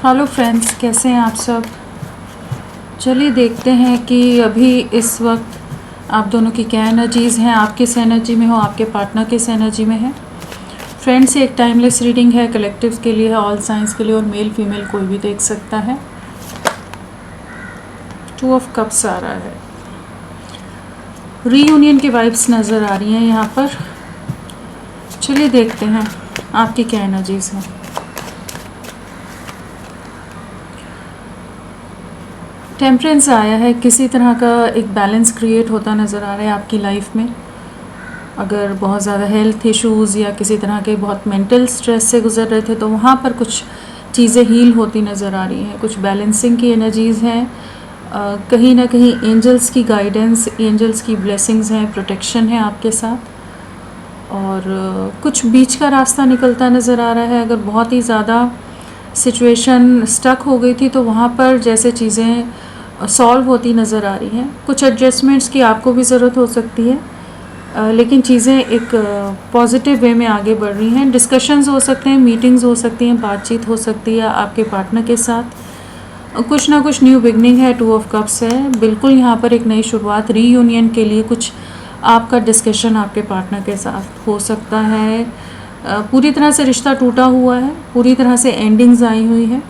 Hello friends, कैसे हैं आप सब। चलिए देखते हैं कि अभी इस वक्त आप दोनों की क्या एनर्जीज़ हैं, आप किस एनर्जी में हो, आपके पार्टनर किस एनर्जी में है। फ्रेंड्स, ये एक टाइमलेस रीडिंग है, कलेक्टिव के लिए है, ऑल साइंस के लिए, और मेल फीमेल कोई भी देख सकता है। 2 ऑफ कप्स आ रहा है, रीयूनियन की वाइब्स नज़र आ रही हैं यहाँ पर। चलिए देखते हैं आपकी क्या एनर्जीज़ हैं। टेम्परेंस आया है, किसी तरह का एक बैलेंस क्रिएट होता नज़र आ रहा है आपकी लाइफ में। अगर बहुत ज़्यादा हेल्थ इश्यूज़ या किसी तरह के बहुत मेंटल स्ट्रेस से गुजर रहे थे तो वहाँ पर कुछ चीज़ें हील होती नज़र आ रही हैं, कुछ बैलेंसिंग की एनर्जीज़ हैं। कहीं ना कहीं एंजल्स की गाइडेंस, एंजल्स की ब्लेसिंग्स हैं, प्रोटेक्शन है आपके साथ। और कुछ बीच का रास्ता निकलता नज़र आ रहा है। अगर बहुत ही ज़्यादा सिचुएशन स्टक हो गई थी तो वहाँ पर जैसे चीज़ें सॉल्व होती नज़र आ रही हैं। कुछ एडजस्टमेंट्स की आपको भी ज़रूरत हो सकती है, लेकिन चीज़ें एक पॉजिटिव वे में आगे बढ़ रही हैं। डिस्कशंस हो सकते हैं, मीटिंग्स हो सकती हैं, बातचीत हो सकती है आपके पार्टनर के साथ। कुछ ना कुछ न्यू बिगनिंग है, 2 ऑफ कप्स है। बिल्कुल यहाँ पर एक नई शुरुआत, रीयूनियन के लिए कुछ आपका डिस्कशन आपके पार्टनर के साथ हो सकता है। पूरी तरह से रिश्ता टूटा हुआ है, पूरी तरह से एंडिंग्स आई हुई है,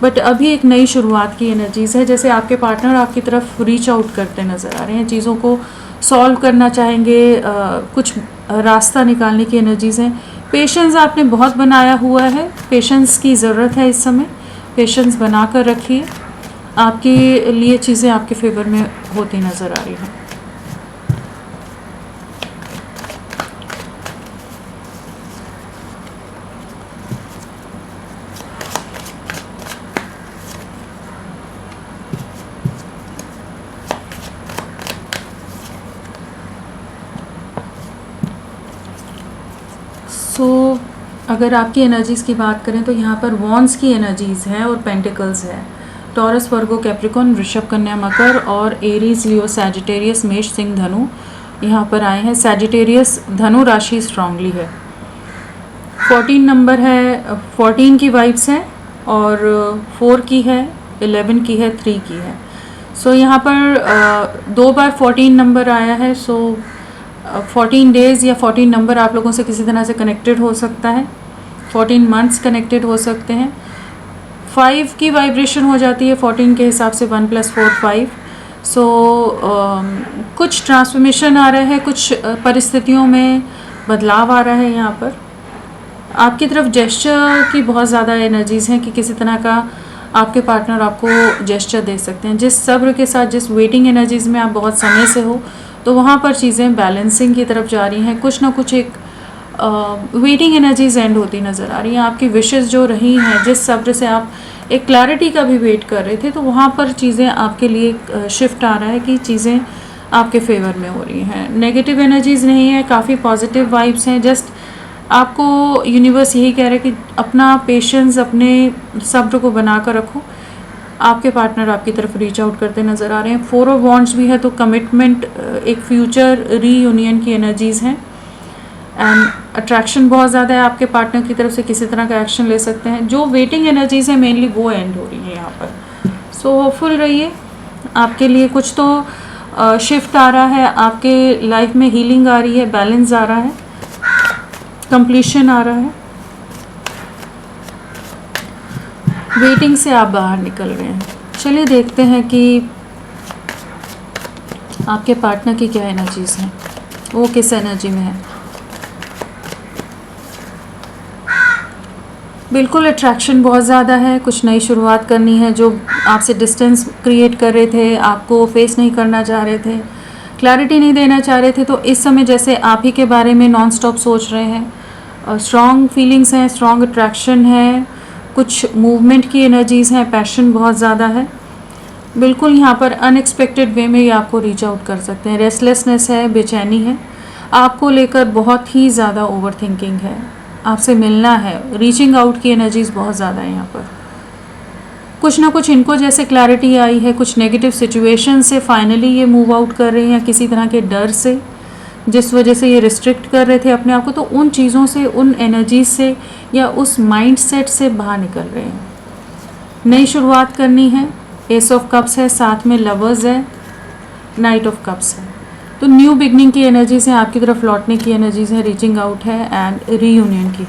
बट अभी एक नई शुरुआत की एनर्जीज़ है। जैसे आपके पार्टनर आपकी तरफ रीच आउट करते नज़र आ रहे हैं, चीज़ों को सॉल्व करना चाहेंगे, कुछ रास्ता निकालने की एनर्जीज़ हैं। पेशेंस आपने बहुत बनाया हुआ है, पेशेंस की ज़रूरत है इस समय। पेशेंस बना कर रखिए, आपके लिए चीज़ें आपके फेवर में होती नज़र आ रही हैं। अगर आपकी एनर्जीज़ की बात करें तो यहाँ पर वॉन्ड्स की एनर्जीज़ है और पेंटिकल्स है। टॉरस, वर्गो, कैप्रिकॉर्न, वृषभ, कन्या, मकर और एरीज, लियो, सैजिटेरियस, मेष, सिंह, धनु यहाँ पर आए हैं। सैजिटेरियस धनु राशि स्ट्रांगली है। 14 नंबर है, 14 की वाइब्स है, और 4 की है, 11 की है, 3 की है। यहाँ पर 2 बार 14 नंबर आया है। 14 डेज़ या 14 नंबर आप लोगों से किसी तरह से कनेक्टेड हो सकता है। 14 मंथ्स कनेक्टेड हो सकते हैं। 5 की वाइब्रेशन हो जाती है 14 के हिसाब से, 1 + 4 5। कुछ ट्रांसफॉर्मेशन आ रहा है, कुछ परिस्थितियों में बदलाव आ रहा है। यहाँ पर आपकी तरफ जेस्चर की बहुत ज़्यादा एनर्जीज़ हैं कि किसी तरह का आपके पार्टनर आपको जेस्चर दे सकते हैं। जिस सब्र के साथ, जिस वेटिंग एनर्जीज़ में आप बहुत समय से हो, तो वहाँ पर चीज़ें बैलेंसिंग की तरफ जा रही हैं। कुछ ना कुछ एक वेटिंग एनर्जीज एंड होती नज़र आ रही हैं। आपकी विशेस जो रही हैं, जिस सब्र से आप एक क्लैरिटी का भी वेट कर रहे थे, तो वहाँ पर चीज़ें आपके लिए शिफ्ट आ रहा है कि चीज़ें आपके फेवर में हो रही हैं। नेगेटिव एनर्जीज़ नहीं है, काफ़ी पॉजिटिव वाइब्स हैं। जस्ट आपको यूनिवर्स यही कह रहा है कि अपना पेशेंस, अपने सब्र को बना कर रखो। आपके पार्टनर आपकी तरफ रीच आउट करते नज़र आ रहे हैं। 4 ऑफ वॉन्ड्स भी है, तो कमिटमेंट, एक फ्यूचर रीयूनियन की एनर्जीज़ हैं। एंड अट्रैक्शन बहुत ज़्यादा है आपके पार्टनर की तरफ से, किसी तरह का एक्शन ले सकते हैं। जो वेटिंग एनर्जीज़ है मेनली वो एंड हो रही है यहाँ पर। होपफुल रहिए, आपके लिए कुछ तो शिफ्ट आ रहा है, आपके लाइफ में हीलिंग आ रही है, बैलेंस आ रहा है, कंप्लीशन आ रहा है। वेटिंग से आप बाहर निकल रहे हैं। चलिए देखते हैं कि आपके पार्टनर की क्या एनर्जीज़ हैं, वो किस एनर्जी में है। बिल्कुल अट्रैक्शन बहुत ज़्यादा है, कुछ नई शुरुआत करनी है। जो आपसे डिस्टेंस क्रिएट कर रहे थे, आपको फेस नहीं करना चाह रहे थे, क्लैरिटी नहीं देना चाह रहे थे, तो इस समय जैसे आप ही के बारे में नॉन स्टॉप सोच रहे हैं। स्ट्रॉन्ग फीलिंग्स हैं, स्ट्रॉन्ग अट्रैक्शन है, कुछ मूवमेंट की एनर्जीज़ हैं, पैशन बहुत ज़्यादा है। बिल्कुल यहाँ पर अनएक्सपेक्टेड वे में ये आपको रीच आउट कर सकते हैं। रेस्टलेसनेस है, बेचैनी है, आपको लेकर बहुत ही ज़्यादा ओवर थिंकिंग है, आपसे मिलना है, रीचिंग आउट की एनर्जीज़ बहुत ज़्यादा है यहाँ पर। कुछ ना कुछ इनको जैसे क्लैरिटी आई है, कुछ नेगेटिव सिचुएशन से फाइनली ये मूव आउट कर रहे हैं, किसी तरह के डर से जिस वजह से ये रिस्ट्रिक्ट कर रहे थे अपने आप को, तो उन चीज़ों से, उन एनर्जीज से या उस माइंडसेट से बाहर निकल रहे हैं। नई शुरुआत करनी है। एस ऑफ कप्स है, साथ में लवर्स है, नाइट ऑफ कप्स है। तो न्यू बिगनिंग की एनर्जीज हैं, आपकी तरफ लौटने की एनर्जीज हैं, रीचिंग आउट है एंड रीयूनियन की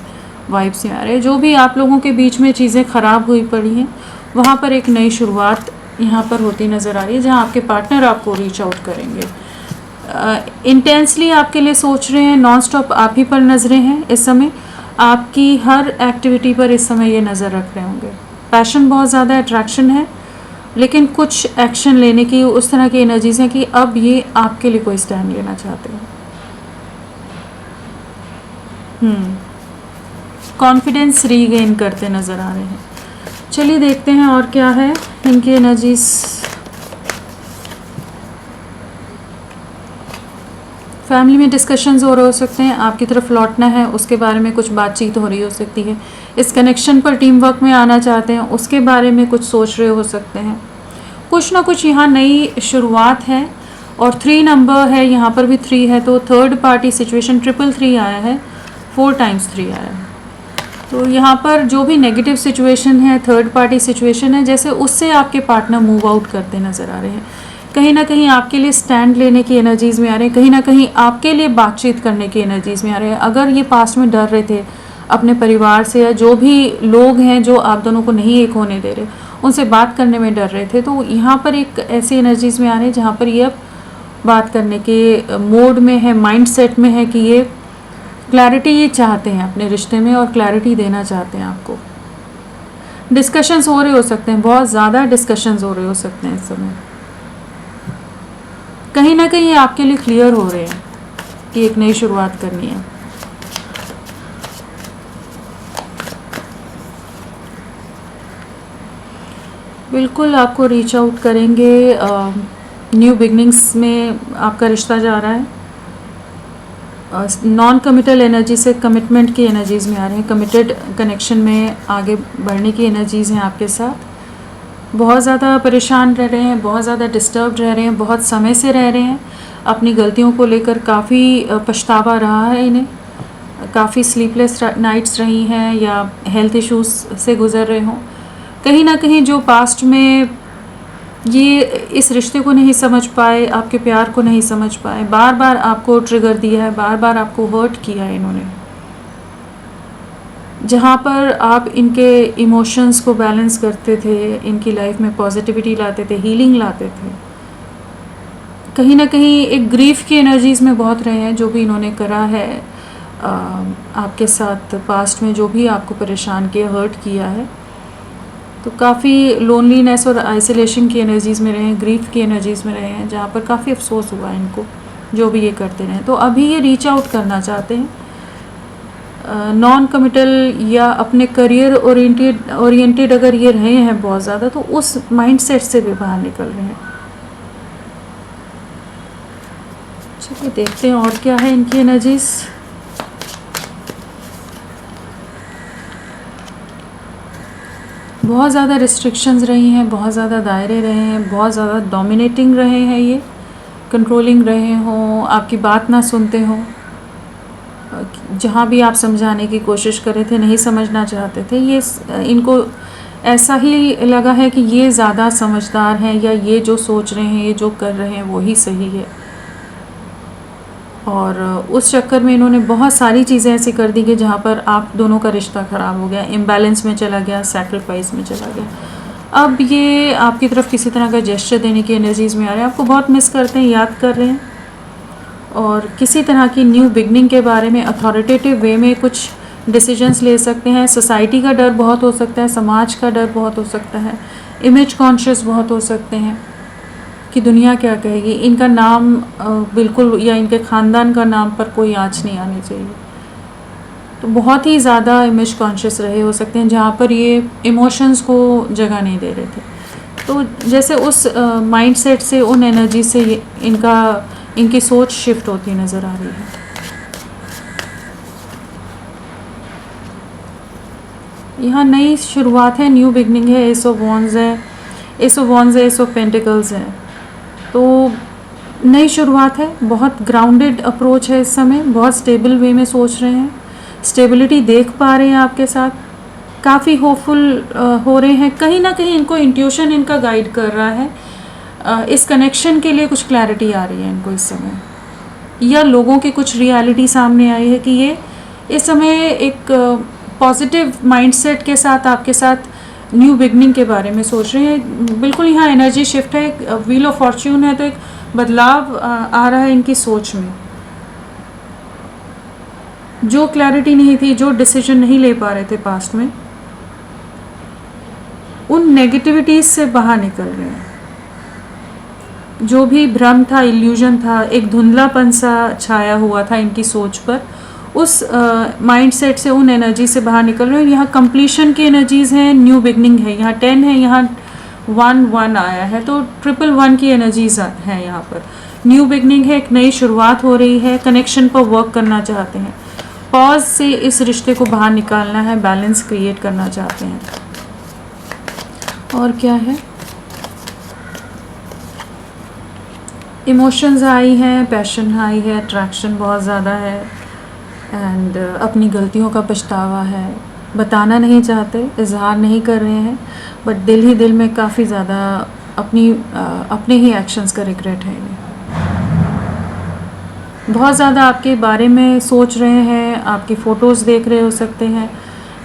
वाइब्स हैं आ रहे हैं। जो भी आप लोगों के बीच में चीज़ें ख़राब हुई पड़ी हैं वहाँ पर एक नई शुरुआत यहाँ पर होती नज़र आ रही है, जहाँ आपके पार्टनर आपको रीच आउट करेंगे, इंटेंसली आपके लिए सोच रहे हैं, नॉन स्टॉप आप ही पर नज़रें हैं इस समय, आपकी हर एक्टिविटी पर इस समय ये नज़र रख रहे होंगे। पैशन बहुत ज़्यादा, अट्रैक्शन है, लेकिन कुछ एक्शन लेने की उस तरह की एनर्जीज हैं कि अब ये आपके लिए कोई स्टैंड लेना चाहते हैं। कॉन्फिडेंस रीगेन करते नज़र आ रहे हैं। चलिए देखते हैं और क्या है इनकी एनर्जीज। फैमिली में डिस्कशंस हो रहे हो सकते हैं, आपकी तरफ लौटना है उसके बारे में कुछ बातचीत हो रही हो सकती है, इस कनेक्शन पर टीम वर्क में आना चाहते हैं उसके बारे में कुछ सोच रहे हो सकते हैं। कुछ ना कुछ यहाँ नई शुरुआत है और 3 नंबर है, यहाँ पर भी 3 है, तो थर्ड पार्टी सिचुएशन 333 आया है, 4 टाइम्स 3 आया है। तो यहाँ पर जो भी नेगेटिव सिचुएशन है, थर्ड पार्टी सिचुएशन है, जैसे उससे आपके पार्टनर मूव आउट करते नज़र आ रहे हैं। कहीं ना कहीं आपके लिए स्टैंड लेने की एनर्जीज़ में आ रहे हैं, कहीं ना कहीं आपके लिए बातचीत करने की एनर्जीज़ में आ रहे हैं। अगर ये पास्ट में डर रहे थे अपने परिवार से या जो भी लोग हैं जो आप दोनों को नहीं एक होने दे रहे, उनसे बात करने में डर रहे थे, तो यहाँ पर एक ऐसी एनर्जीज़ में आ रहे हैं जहाँ पर ये अब बात करने के मोड में है, माइंड सेट में है कि ये क्लैरिटी ये चाहते हैं अपने रिश्ते में और क्लैरिटी देना चाहते हैं आपको। डिस्कशंस हो रहे हो सकते हैं, बहुत ज़्यादा डिस्कशंस हो रहे हो सकते हैं इस समय, कहीं ना कहीं आपके लिए क्लियर हो रहे हैं कि एक नई शुरुआत करनी है। बिल्कुल आपको रीच आउट करेंगे, न्यू बिगनिंग्स में आपका रिश्ता जा रहा है। नॉन कमिटल एनर्जी से कमिटमेंट की एनर्जीज़ में आ रहे हैं, कमिटेड कनेक्शन में आगे बढ़ने की एनर्जीज़ हैं आपके साथ। बहुत ज़्यादा परेशान रह रहे हैं, बहुत ज़्यादा डिस्टर्ब्ड रह रहे हैं, बहुत समय से रह रहे हैं, अपनी गलतियों को लेकर काफ़ी पछतावा रहा है इन्हें, काफ़ी स्लीपलेस नाइट्स रही हैं या हेल्थ इश्यूज से गुज़र रहे हों। कहीं ना कहीं जो पास्ट में ये इस रिश्ते को नहीं समझ पाए, आपके प्यार को नहीं समझ पाए, बार बार आपको ट्रिगर दिया है, बार बार आपको हर्ट किया है इन्होंने, जहाँ पर आप इनके इमोशंस को बैलेंस करते थे, इनकी लाइफ में पॉजिटिविटी लाते थे, हीलिंग लाते थे, कहीं ना कहीं एक ग्रीफ की एनर्जीज़ में बहुत रहे हैं। जो भी इन्होंने करा है आपके साथ पास्ट में, जो भी आपको परेशान किया, हर्ट किया है, तो काफ़ी लोनलीनेस और आइसोलेशन की एनर्जीज़ में रहे हैं, ग्रीफ की एनर्जीज़ में रहे हैं, जहाँ पर काफ़ी अफसोस हुआ है इनको जो भी ये करते रहे। तो अभी ये रीच आउट करना चाहते हैं, नॉन कमिटल या अपने करियर ओरिएंटेड अगर ये रहे हैं बहुत ज़्यादा, तो उस माइंडसेट से भी बाहर निकल रहे हैं। चलिए देखते हैं और क्या है इनकी एनर्जीज़। बहुत ज़्यादा रिस्ट्रिक्शंस रही हैं, बहुत ज़्यादा दायरे रहे हैं, बहुत ज़्यादा डोमिनेटिंग रहे हैं, ये कंट्रोलिंग रहे हों, आपकी बात ना सुनते हों, जहाँ भी आप समझाने की कोशिश कर रहे थे नहीं समझना चाहते थे। ये इनको ऐसा ही लगा है कि ये ज़्यादा समझदार हैं या ये जो सोच रहे हैं, ये जो कर रहे हैं वही सही है, और उस चक्कर में इन्होंने बहुत सारी चीज़ें ऐसी कर दी कि जहाँ पर आप दोनों का रिश्ता ख़राब हो गया, इम्बैलेंस में चला गया, सैक्रिफाइस में चला गया। अब ये आपकी तरफ किसी तरह का जेस्चर देने की एनर्जीज़ में आ रहे हैं, आपको बहुत मिस करते हैं, याद कर रहे हैं, और किसी तरह की न्यू बिगनिंग के बारे में अथॉरिटेटिव वे में कुछ डिसीजंस ले सकते हैं। सोसाइटी का डर बहुत हो सकता है, समाज का डर बहुत हो सकता है, इमेज कॉन्शियस बहुत हो सकते हैं कि दुनिया क्या कहेगी, इनका नाम बिल्कुल या इनके ख़ानदान का नाम पर कोई आँच नहीं आनी चाहिए। तो बहुत ही ज़्यादा इमेज कॉन्शियस रहे हो सकते हैं, जहाँ पर ये इमोशंस को जगह नहीं दे रहे थे। तो जैसे उस माइंडसेट से, उन एनर्जी से इनकी सोच शिफ्ट होती नज़र आ रही है। यहाँ नई शुरुआत है, न्यू बिगनिंग है, एस ऑफ वॉन्ड्स है, एस ऑफ वॉन्ड्स है, एस ऑफ पेंटिकल्स है। तो नई शुरुआत है, बहुत ग्राउंडेड अप्रोच है इस समय, बहुत स्टेबल वे में सोच रहे हैं, स्टेबिलिटी देख पा रहे हैं आपके साथ, काफ़ी होपफुल हो रहे हैं। कहीं ना कहीं इनको इंट्यूशन इनका गाइड कर रहा है। इस कनेक्शन के लिए कुछ क्लैरिटी आ रही है इनको इस समय, या लोगों की कुछ रियलिटी सामने आई है कि ये इस समय एक पॉजिटिव माइंडसेट के साथ आपके साथ न्यू बिगनिंग के बारे में सोच रहे हैं। बिल्कुल यहाँ एनर्जी शिफ्ट है, एक व्हील ऑफ फॉर्च्यून है, तो एक बदलाव आ रहा है इनकी सोच में। जो क्लैरिटी नहीं थी, जो डिसीजन नहीं ले पा रहे थे पास्ट में, उन नेगेटिविटीज से बाहर निकल रहे हैं। जो भी भ्रम था, इल्यूजन था, एक धुंधलापन सा छाया हुआ था इनकी सोच पर, उस माइंडसेट से, उन एनर्जी से बाहर निकल रहे हैं। यहाँ कंप्लीशन की एनर्जीज हैं, न्यू बिगनिंग है, यहाँ 10 है, यहाँ 1 आया है, तो 111 की एनर्जीज हैं यहाँ पर। न्यू बिगनिंग है, एक नई शुरुआत हो रही है, कनेक्शन पर वर्क करना चाहते हैं, पॉज से इस रिश्ते को बाहर निकालना है, बैलेंस क्रिएट करना चाहते हैं। और क्या है, इमोशंस हाई हैं, पैशन हाई है, अट्रैक्शन बहुत ज़्यादा है, एंड अपनी गलतियों का पछतावा है। बताना नहीं चाहते, इजहार नहीं कर रहे हैं, बट दिल ही दिल में काफ़ी ज़्यादा अपने ही एक्शंस का रिग्रेट है इन्हें। बहुत ज़्यादा आपके बारे में सोच रहे हैं, आपकी फ़ोटोज़ देख रहे हो सकते हैं,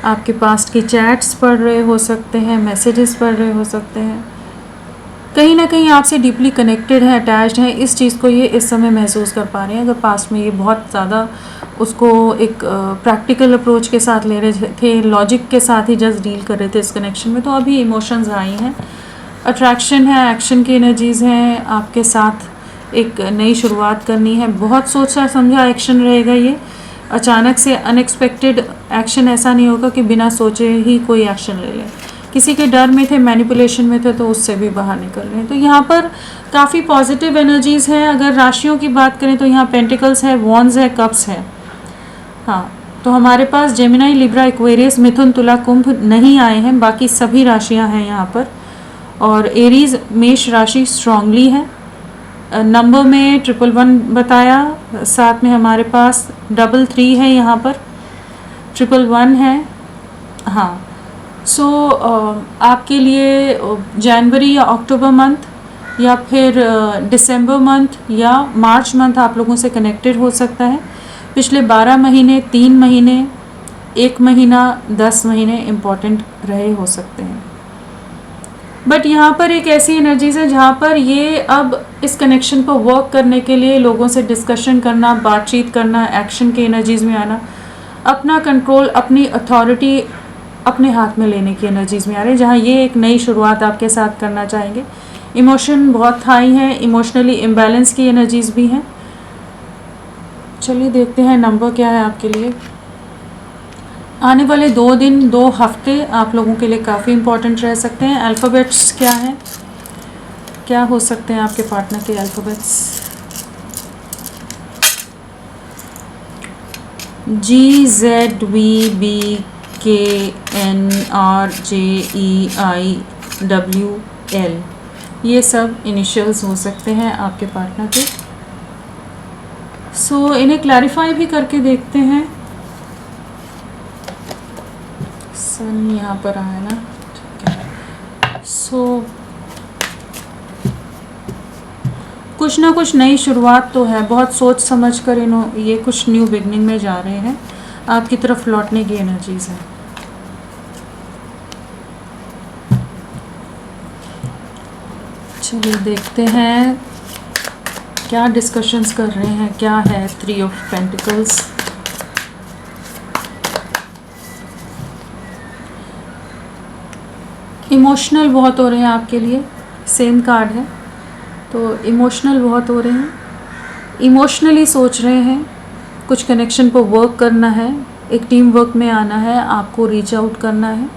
आपके पास्ट की चैट्स पढ़ रहे हो सकते हैं, मैसेजेस पढ़ रहे हो सकते हैं। कहीं ना कहीं आपसे डीपली कनेक्टेड है, अटैच्ड है, इस चीज़ को ये इस समय महसूस कर पा रहे हैं। अगर पास्ट में ये बहुत ज़्यादा उसको एक प्रैक्टिकल अप्रोच के साथ ले रहे थे, लॉजिक के साथ ही जस्ट डील कर रहे थे इस कनेक्शन में, तो अभी इमोशंस आई हैं, अट्रैक्शन है, एक्शन की एनर्जीज़ हैं, आपके साथ एक नई शुरुआत करनी है। बहुत सोचा समझा एक्शन रहेगा ये, अचानक से अनएक्सपेक्टेड एक्शन ऐसा नहीं होगा कि बिना सोचे ही कोई एक्शन ले लें। किसी के डर में थे, मैनिपुलेशन में थे, तो उससे भी बाहर निकल रहे हैं। तो यहाँ पर काफ़ी पॉजिटिव एनर्जीज़ हैं। अगर राशियों की बात करें तो यहाँ पेंटिकल्स है, वॉन्ड्स है, कप्स है। हाँ, तो हमारे पास जेमिनाई, लिब्रा, एक्वेरियस, मिथुन, तुला, कुंभ नहीं आए हैं, बाकी सभी राशियाँ हैं यहाँ पर। और एरीज, मेष राशि स्ट्रांगली है। नंबर में 111 बताया, साथ में हमारे पास 33 है, यहाँ पर 111 है। हाँ, सो आपके लिए जनवरी या अक्टूबर मंथ या फिर दिसंबर मंथ या मार्च मंथ आप लोगों से कनेक्टेड हो सकता है। पिछले 12 महीने, 3 महीने, 1 महीना, 10 महीने इम्पॉर्टेंट रहे हो सकते हैं। बट यहाँ पर एक ऐसी एनर्जीज है जहाँ पर ये अब इस कनेक्शन पर वर्क करने के लिए लोगों से डिस्कशन करना, बातचीत करना, एक्शन की एनर्जीज में आना, अपना कंट्रोल, अपनी अथॉरिटी अपने हाथ में लेने की एनर्जीज में आ रहे हैं, जहाँ ये एक नई शुरुआत आपके साथ करना चाहेंगे। इमोशन बहुत हाई है, इमोशनली इम्बैलेंस की एनर्जीज भी हैं। चलिए देखते हैं नंबर क्या है आपके लिए। आने वाले 2 दिन, 2 हफ्ते आप लोगों के लिए काफ़ी इम्पोर्टेंट रह सकते हैं। अल्फ़ाबेट्स क्या हैं, क्या हो सकते हैं आपके पार्टनर के अल्फ़ाबेट्स? GZBKNRJEIWL, ये सब इनिशियल्स हो सकते हैं आपके पार्टनर के। सो इन्हें क्लैरिफाई भी करके देखते हैं। सन यहाँ पर आया ना, ठीक है। सो कुछ ना कुछ नई शुरुआत तो है, बहुत सोच समझ कर ये कुछ न्यू बिगनिंग में जा रहे हैं, आपकी तरफ लौटने की एनर्जीज है। चलिए देखते हैं क्या डिस्कशंस कर रहे हैं, क्या है 3 ऑफ पेंटिकल्स। इमोशनल बहुत हो रहे हैं आपके लिए, सेम कार्ड है, तो इमोशनल बहुत हो रहे हैं, इमोशनली सोच रहे हैं, कुछ कनेक्शन पर वर्क करना है, एक टीम वर्क में आना है, आपको रीच आउट करना है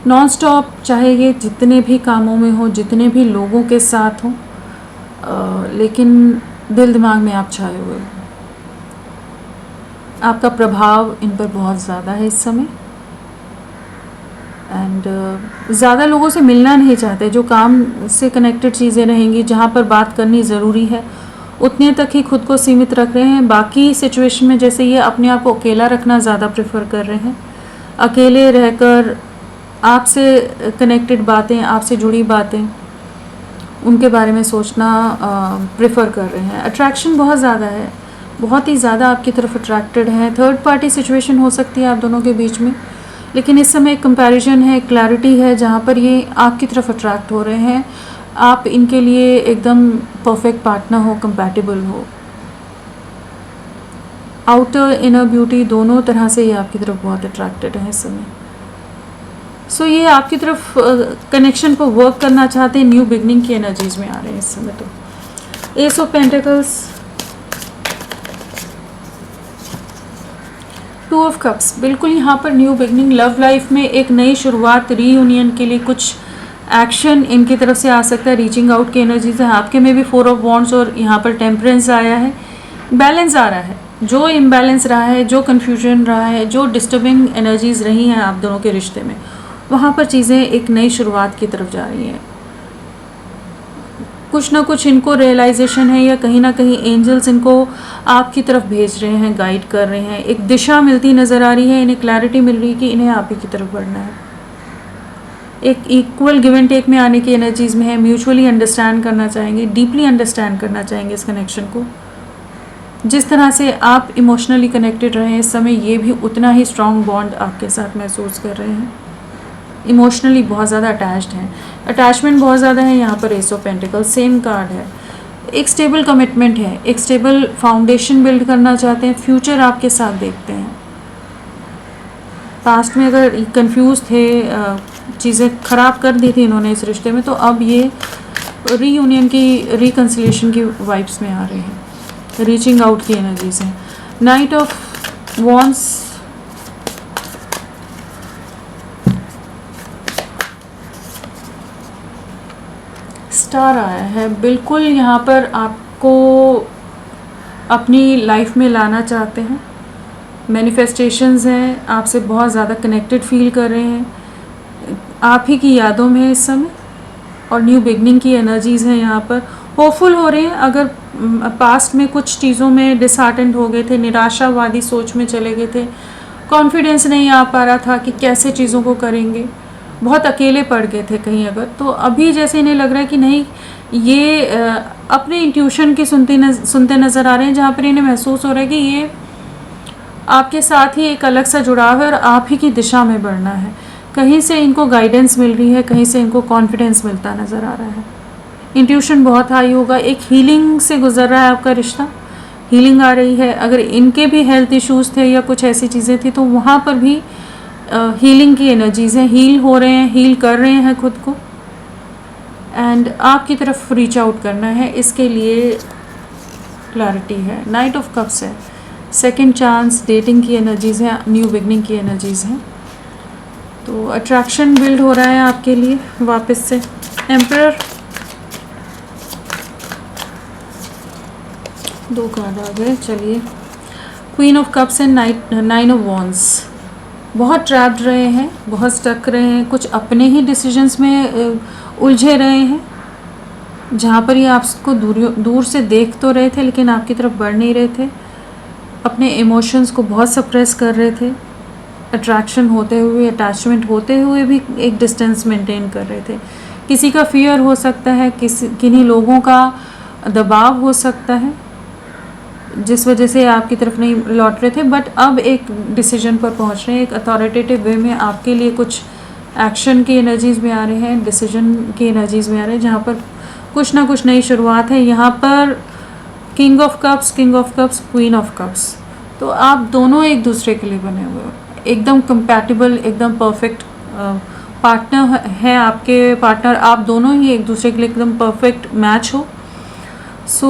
नॉन स्टॉप, चाहे ये जितने भी कामों में हो, जितने भी लोगों के साथ हो, लेकिन दिल दिमाग में आप छाए हुए हो। आपका प्रभाव इन पर बहुत ज़्यादा है इस समय, एंड ज़्यादा लोगों से मिलना नहीं चाहते। जो काम से कनेक्टेड चीज़ें रहेंगी, जहाँ पर बात करनी ज़रूरी है, उतने तक ही खुद को सीमित रख रहे हैं। बाकी सिचुएशन में जैसे ये अपने आप को अकेला रखना ज़्यादा प्रेफर कर रहे हैं। अकेले रहकर आपसे कनेक्टेड बातें, आपसे जुड़ी बातें, उनके बारे में सोचना प्रेफर कर रहे हैं। अट्रैक्शन बहुत ज़्यादा है, बहुत ही ज़्यादा आपकी तरफ अट्रैक्टेड हैं। थर्ड पार्टी सिचुएशन हो सकती है आप दोनों के बीच में, लेकिन इस समय एक कंपैरिजन है, क्लैरिटी है, जहाँ पर ये आपकी तरफ अट्रैक्ट हो रहे हैं। आप इनके लिए एकदम परफेक्ट पार्टनर हो, कंपैटिबल हो। आउटर इनर ब्यूटी दोनों तरह से ये आपकी तरफ बहुत अट्रैक्टेड है इस समय। सो ये आपकी तरफ कनेक्शन पर वर्क करना चाहते हैं, न्यू बिगनिंग की एनर्जीज में आ रहे हैं इस समय। तो S of pentacles, two of cups, बिल्कुल यहाँ पर न्यू बिगनिंग, लव लाइफ में एक नई शुरुआत, रीयूनियन के लिए कुछ एक्शन इनकी तरफ से आ सकता है। रीचिंग आउट की एनर्जीज है आपके में भी। फोर ऑफ वॉन्ड्स और यहाँ पर टेम्परेंस आया है। बैलेंस आ रहा है, जो इम्बैलेंस रहा है, जो कन्फ्यूजन रहा है, जो डिस्टर्बिंग एनर्जीज रही हैं आप दोनों के रिश्ते में, वहाँ पर चीज़ें एक नई शुरुआत की तरफ जा रही हैं। कुछ ना कुछ इनको रियलाइजेशन है, या कहीं ना कहीं एंजल्स इनको आपकी तरफ भेज रहे हैं, गाइड कर रहे हैं। एक दिशा मिलती नज़र आ रही है, इन्हें क्लैरिटी मिल रही है कि इन्हें आप ही की तरफ बढ़ना है। एक इक्वल गिव एंड टेक में आने की एनर्जीज में है। म्यूचुअली अंडरस्टैंड करना चाहेंगे, डीपली अंडरस्टैंड करना चाहेंगे इस कनेक्शन को। जिस तरह से आप इमोशनली कनेक्टेड रहे हैं इस समय, ये भी उतना ही स्ट्रॉन्ग बॉन्ड आपके साथ महसूस कर रहे हैं। इमोशनली बहुत ज़्यादा अटैच्ड हैं, अटैचमेंट बहुत ज़्यादा है। यहाँ पर S of pentacle same card है। एक स्टेबल कमिटमेंट है, एक स्टेबल फाउंडेशन बिल्ड करना चाहते हैं, फ्यूचर आपके साथ देखते हैं। पास्ट में अगर कंफ्यूज थे, चीज़ें ख़राब कर दी थी इन्होंने इस रिश्ते में, तो अब ये रीयूनियन की, रिकन्सिलेशन की वाइब्स में आ रहे हैं। रीचिंग आउट की एनर्जीज हैं। नाइट ऑफ वॉन्ड्स, स्टार आया है। बिल्कुल यहाँ पर आपको अपनी लाइफ में लाना चाहते हैं। मैनिफेस्टेशंस हैं, आपसे बहुत ज़्यादा कनेक्टेड फील कर रहे हैं, आप ही की यादों में इस समय। और न्यू बिगनिंग की एनर्जीज हैं यहाँ पर। होपफुल हो रहे हैं। अगर पास्ट में कुछ चीज़ों में डिसहार्टेंड हो गए थे, निराशावादी सोच में चले गए थे, कॉन्फिडेंस नहीं आ पा रहा था कि कैसे चीज़ों को करेंगे, बहुत अकेले पड़ गए थे कहीं अगर, तो अभी जैसे इन्हें लग रहा है कि नहीं, ये अपने इंट्यूशन की सुनते नज़र आ रहे हैं, जहाँ पर इन्हें महसूस हो रहा है कि ये आपके साथ ही एक अलग सा जुड़ाव है और आप ही की दिशा में बढ़ना है। कहीं से इनको गाइडेंस मिल रही है, कहीं से इनको कॉन्फिडेंस मिलता नज़र आ रहा है। इंट्यूशन बहुत हाई होगा। एक हीलिंग से गुजर रहा है आपका रिश्ता, हीलिंग आ रही है। अगर इनके भी हेल्थ इश्यूज़ थे या कुछ ऐसी चीज़ें थी, तो वहाँ पर भी हीलिंग की एनर्जीज हैं, हील हो रहे हैं, हील कर रहे हैं खुद को, एंड आपकी तरफ रीच आउट करना है। इसके लिए क्लैरिटी है। नाइट ऑफ कप्स है, सेकंड चांस, डेटिंग की एनर्जीज हैं, न्यू बिगनिंग की एनर्जीज हैं। तो अट्रैक्शन बिल्ड हो रहा है आपके लिए वापस से। एम्परर, दो कार्ड आ गए। चलिए, queen of cups and nine of wands. बहुत ट्रैप्ड रहे हैं, बहुत स्टक रहे हैं, कुछ अपने ही डिसीजंस में उलझे रहे हैं, जहाँ पर ये आपको दूर से देख तो रहे थे लेकिन आपकी तरफ बढ़ नहीं रहे थे। अपने इमोशंस को बहुत सप्रेस कर रहे थे। अट्रैक्शन होते हुए, अटैचमेंट होते हुए भी एक डिस्टेंस मेंटेन कर रहे थे। किसी का फियर हो सकता है, किन्हीं लोगों का दबाव हो सकता है, जिस वजह से आपकी तरफ नहीं लौट रहे थे, बट अब एक डिसीजन पर पहुंच रहे हैं। एक अथॉरिटेटिव वे में आपके लिए कुछ एक्शन की एनर्जीज में आ रहे हैं, डिसीजन की एनर्जीज में आ रहे हैं, जहाँ पर कुछ ना कुछ नई शुरुआत है। यहाँ पर king of cups, queen of cups, तो आप दोनों एक दूसरे के लिए बने हुए हो, एकदम कंपैटिबल, एकदम परफेक्ट पार्टनर है आपके पार्टनर। आप दोनों ही एक दूसरे के लिए एकदम परफेक्ट मैच हो। सो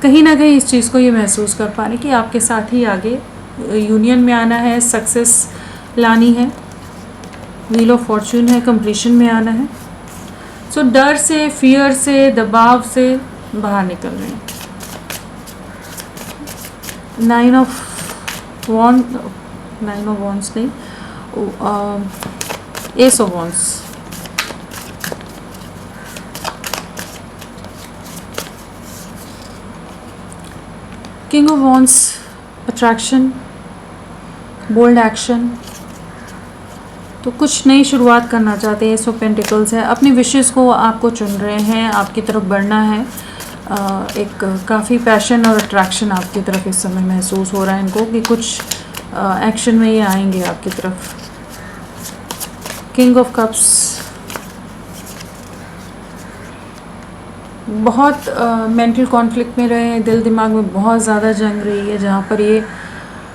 कहीं ना कहीं इस चीज़ को ये महसूस कर पा रहे कि आपके साथ ही आगे यूनियन में आना है, सक्सेस लानी है, व्हील ऑफ फॉर्चून है, कंप्लीशन में आना है। सो डर से, फियर से, दबाव से बाहर निकल रहे हैं। नाइन ऑफ वॉन्ड्स नहीं, ace of wands. King of wands, attraction, bold action, तो कुछ नई शुरुआत करना चाहते हैं। एस ऑफ पेंटिकल्स है, अपनी विशेस को आपको चुन रहे हैं, आपकी तरफ बढ़ना है। एक काफ़ी पैशन और अट्रैक्शन आपकी तरफ इस समय महसूस हो रहा है इनको कि कुछ एक्शन में ये आएंगे आपकी तरफ। किंग ऑफ कप्स, बहुत मेंटल कॉन्फ्लिक्ट में रहे हैं, दिल दिमाग में बहुत ज़्यादा जंग रही है, जहाँ पर ये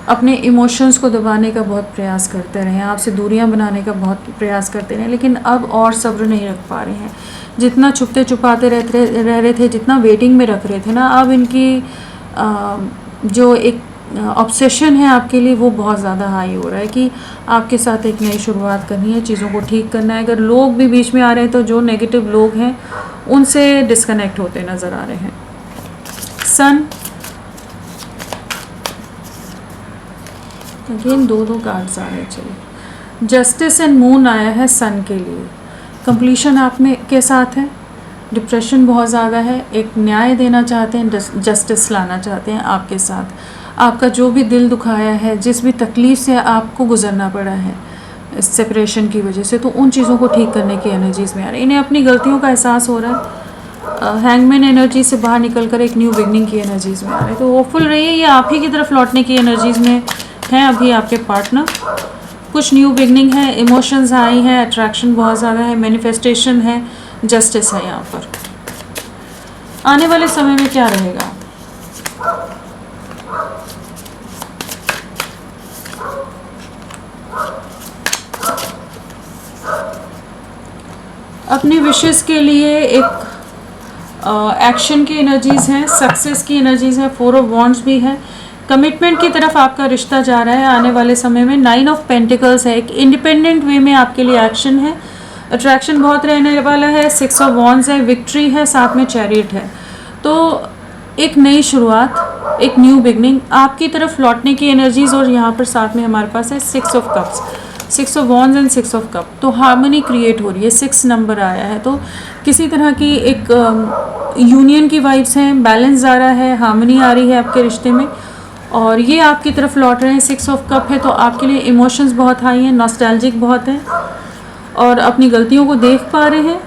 अपने इमोशंस को दबाने का बहुत प्रयास करते रहे हैं, आपसे दूरियां बनाने का बहुत प्रयास करते रहे, लेकिन अब और सब्र नहीं रख पा रहे हैं। जितना छुपते छुपाते रह रहे थे, जितना वेटिंग में रख रहे थे ना, अब इनकी जो एक ऑब्सेशन है आपके लिए वो बहुत ज़्यादा हाई हो रहा है कि आपके साथ एक नई शुरुआत करनी है, चीज़ों को ठीक करना है। अगर लोग भी बीच में आ रहे हैं तो जो नेगेटिव लोग हैं उनसे डिस्कनेक्ट होते नज़र आ रहे हैं। सन, अगेन दो कार्ड्स आ रहे हैं। चलिए, जस्टिस एंड मून आया है सन के लिए। कंप्लीशन आप में के साथ है, डिप्रेशन बहुत ज़्यादा है, एक न्याय देना चाहते हैं, जस्टिस लाना चाहते हैं आपके साथ। आपका जो भी दिल दुखाया है, जिस भी तकलीफ़ से आपको गुजरना पड़ा है इस सेपरेशन की वजह से, तो उन चीज़ों को ठीक करने की एनर्जीज़ में आ रही है। इन्हें अपनी गलतियों का एहसास हो रहा है। हैंगमैन एनर्जी से बाहर निकल कर एक न्यू बिगनिंग की एनर्जीज़ में आ रहे हैं। तो होपफुल रहिए, ये आप ही की तरफ लौटने की एनर्जीज़ में हैं अभी आपके पार्टनर। कुछ न्यू बिगनिंग है, इमोशंस आई हैं, अट्रैक्शन बहुत ज़्यादा है, मैनिफेस्टेशन है, जस्टिस है यहाँ पर। आने वाले समय में क्या रहेगा? अपनी विशेस के लिए एक एक्शन की एनर्जीज़ हैं, सक्सेस की एनर्जीज़ हैं, 4 ऑफ वॉन्ड्स भी है। कमिटमेंट की तरफ आपका रिश्ता जा रहा है आने वाले समय में। 9 ऑफ पेंटिकल्स है, एक इंडिपेंडेंट वे में आपके लिए एक्शन है, अट्रैक्शन बहुत रहने वाला है। 6 ऑफ वॉन्ड्स है, विक्ट्री है, साथ में चैरियट है। तो एक नई शुरुआत, एक न्यू बिगनिंग आपकी तरफ लौटने की एनर्जीज़। और यहाँ पर साथ में हमारे पास है 6 of cups, 6 of wands and 6 of cup. तो हार्मनी क्रिएट हो रही है, 6 नंबर आया है, तो किसी तरह की एक यूनियन की वाइब्स हैं, बैलेंस आ रहा है, हार्मनी आ रही है आपके रिश्ते में, और ये आपकी तरफ लौट रहे हैं। 6 ऑफ कप है, तो आपके लिए इमोशंस बहुत हाई हैं, नॉस्टैल्जिक बहुत है, और अपनी गलतियों को देख पा रहे हैं,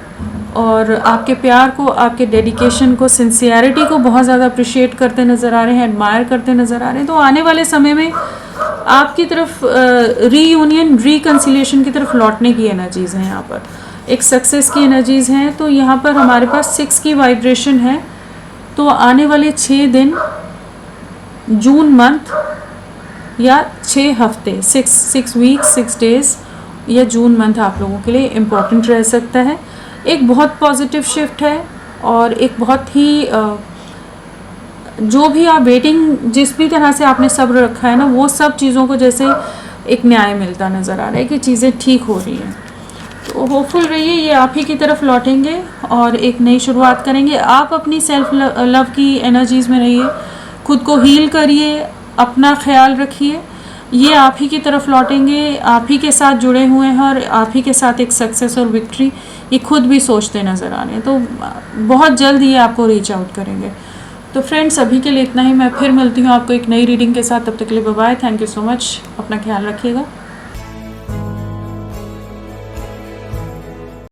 और आपके प्यार को, आपके डेडिकेशन को, सिंसियरिटी को बहुत ज़्यादा अप्रिशिएट करते नज़र आ रहे हैं, एडमायर करते नज़र आ रहे हैं। तो आने वाले समय में आपकी तरफ रीयूनियन, रिकन्सिलिएशन की तरफ लौटने की एनर्जीज़ हैं। यहाँ पर एक सक्सेस की एनर्जीज़ हैं। तो यहाँ पर हमारे पास 6 की वाइब्रेशन है। तो आने वाले 6 दिन, जून मंथ या 6 हफ्ते, 6 वीक्स, 6 डेज़, या जून मंथ आप लोगों के लिए इम्पॉर्टेंट रह सकता है। एक बहुत पॉजिटिव शिफ्ट है, और एक बहुत ही जो भी आप वेटिंग, जिस भी तरह से आपने सब्र रखा है ना, वो सब चीज़ों को जैसे एक न्याय मिलता नज़र आ रहा है कि चीज़ें ठीक हो रही हैं। तो होपफुल रहिए, ये आप ही की तरफ लौटेंगे और एक नई शुरुआत करेंगे। आप अपनी सेल्फ लव की एनर्जीज़ में रहिए, खुद को हील करिए, अपना ख्याल रखिए। ये आप ही की तरफ लौटेंगे, आप ही के साथ जुड़े हुए हैं, और आप ही के साथ एक सक्सेस और विक्ट्री ये खुद भी सोचते नज़र आ रहे हैं। तो बहुत जल्द ये आपको रीच आउट करेंगे। तो फ्रेंड्स, अभी के लिए इतना ही। मैं फिर मिलती हूँ आपको एक नई रीडिंग के साथ। तब तक के लिए bye bye. Thank you so much. अपना ख्याल रखिएगा।